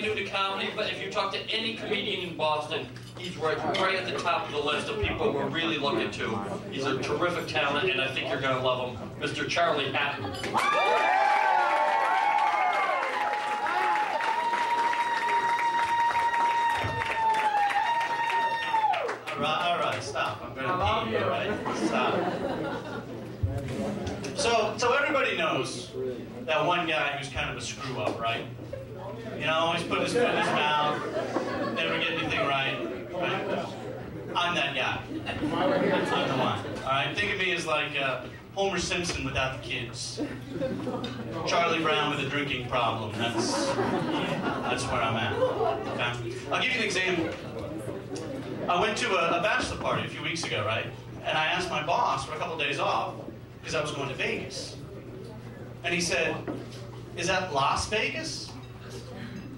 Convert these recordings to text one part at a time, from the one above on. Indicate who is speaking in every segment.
Speaker 1: new to comedy, but if you talk to any comedian in Boston, he's right at the top of the list of people we're really looking to. He's a terrific talent, and I think you're going to love him. Mr. Charlie+Hatton.
Speaker 2: All right, stop. I'm going to pee, all right? Stop. So everybody knows that one guy who's kind of a screw-up, right? You know, always put his foot in his mouth, never get anything right? I'm that guy. I'm the one. All right, think of me as like Homer Simpson without the kids. Charlie Brown with a drinking problem. That's where I'm at. Okay? I'll give you an example. I went to a bachelor party a few weeks ago, right? And I asked my boss for a couple days off because I was going to Vegas. And he said, "Is that Las Vegas?"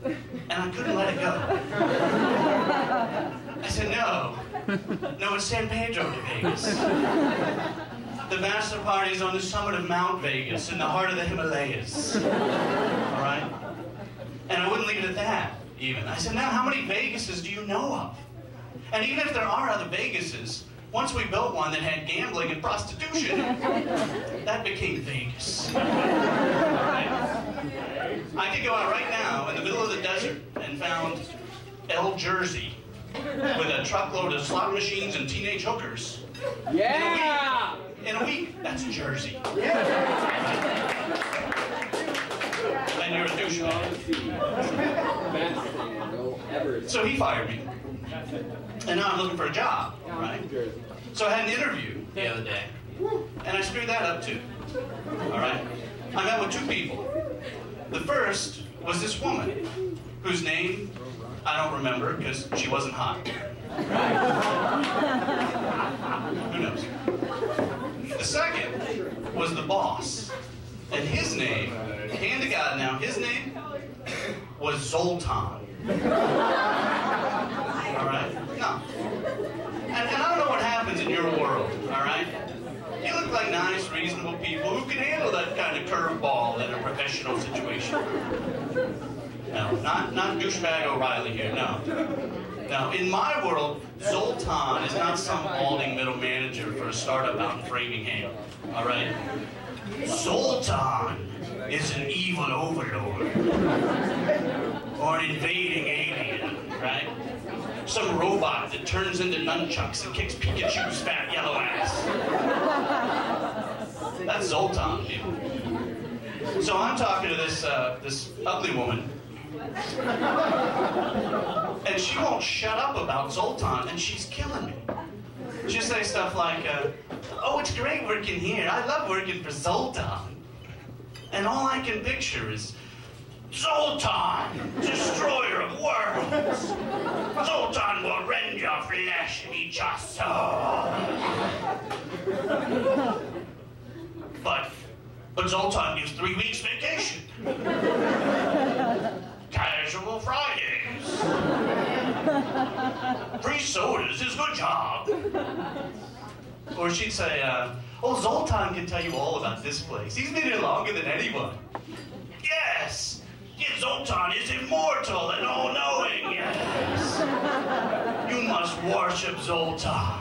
Speaker 2: And I couldn't let it go. I said, no, it's San Pedro de Vegas. The bachelor party is on the summit of Mount Vegas in the heart of the Himalayas. All right? And I wouldn't leave it at that, even. I said, now, how many Vegases do you know of? And even if there are other Vegases, once we built one that had gambling and prostitution, that became Vegas. Right? I could go out right now in the middle of the desert and found El Jersey with a truckload of slot machines and teenage hookers.
Speaker 3: Yeah!
Speaker 2: In a week, that's Jersey.
Speaker 3: Yeah!
Speaker 2: And you're a douchebag. So he fired me. And now I'm looking for a job, right? So I had an interview the other day, and I screwed that up too. All right? I met with two people. The first was this woman, whose name I don't remember because she wasn't hot. Who knows? The second was the boss, and his name, hand to God now, his name was Zoltan. All right? No. And I don't know what happens in your world, all right? You look like nice, reasonable people who can handle that kind of curveball in a professional situation. No, not douchebag O'Reilly here, no. Now, in my world, Zoltan is not some balding middle manager for a startup out in Framingham, all right? Zoltan is an evil overlord. Or an invading alien, right? Some robot that turns into nunchucks and kicks Pikachu's fat yellow ass. That's Zoltan, people. So I'm talking to this ugly woman, and she won't shut up about Zoltan, and she's killing me. She'll say stuff like, "Oh, it's great working here. I love working for Zoltan." And all I can picture is Zoltan, destroyer of worlds. Zoltan will rend your flesh and eat your soul. But Zoltan gives 3 weeks vacation. Casual Fridays. Free sodas is good job. Or she'd say, "Oh, Zoltan can tell you all about this place. He's been here longer than anyone." Yes! Zoltan is immortal and all-knowing, yes! You must worship Zoltan.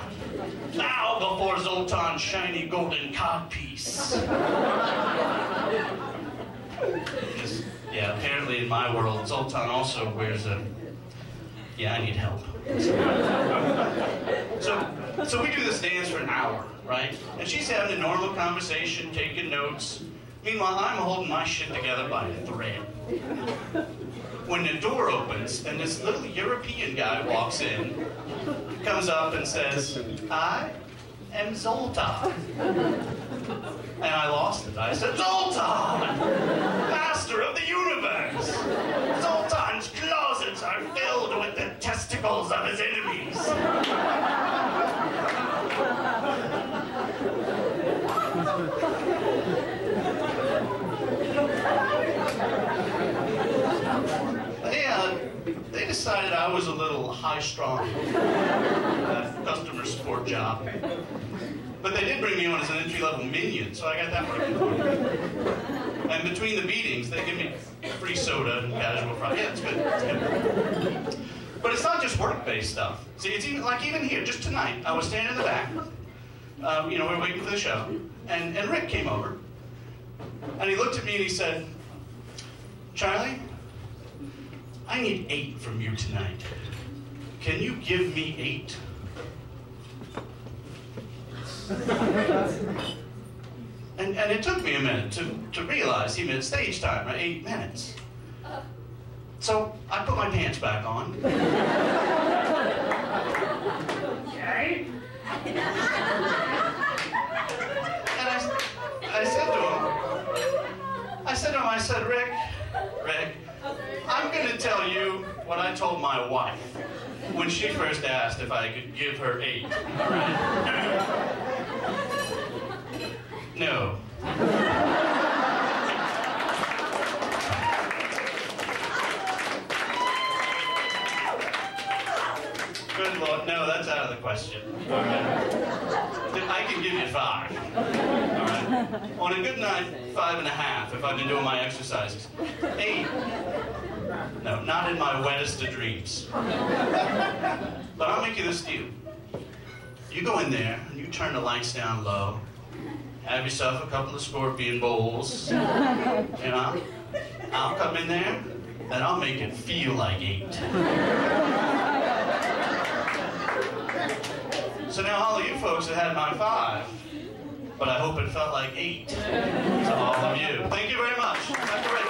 Speaker 2: Bow before Zoltan's shiny golden codpiece. Yeah, apparently in my world, Zoltan also wears a... Yeah, I need help. So we do this dance for an hour, right? And she's having a normal conversation, taking notes. Meanwhile, I'm holding my shit together by a thread. When the door opens and this little European guy walks in, comes up and says, "I am Zoltan." And I lost it. I said, "Zoltan! Master of the universe! Zoltan's closets are filled with the testicles of his enemies." They decided I was a little high-strung for that customer support job. But they did bring me on as an entry-level minion, so I got that working for me. And between the beatings, they give me free soda and casual fries. Yeah, it's good. It's good. But it's not just work-based stuff. See, it's even here, just tonight, I was standing in the back. We were waiting for the show, and Rick came over. And he looked at me and he said, Charlie, I need 8 from you tonight. Can you give me 8? And it took me a minute to realize he meant stage time, right? 8 minutes. So I put my pants back on.
Speaker 3: Okay.
Speaker 2: And I said, Rick, I'm going to tell you what I told my wife when she first asked if I could give her 8. All right? No. Good Lord, no, that's out of the question. All right. I can give you 5. All right. On a good night, 5.5 if I've been doing my exercises. 8. No, not in my wettest of dreams. But I'll make you this deal. You go in there and you turn the lights down low. Have yourself a couple of scorpion bowls. I'll come in there and I'll make it feel like 8. So now all of you folks have had my 5, but I hope it felt like 8 to all of you. Thank you very much. Have a great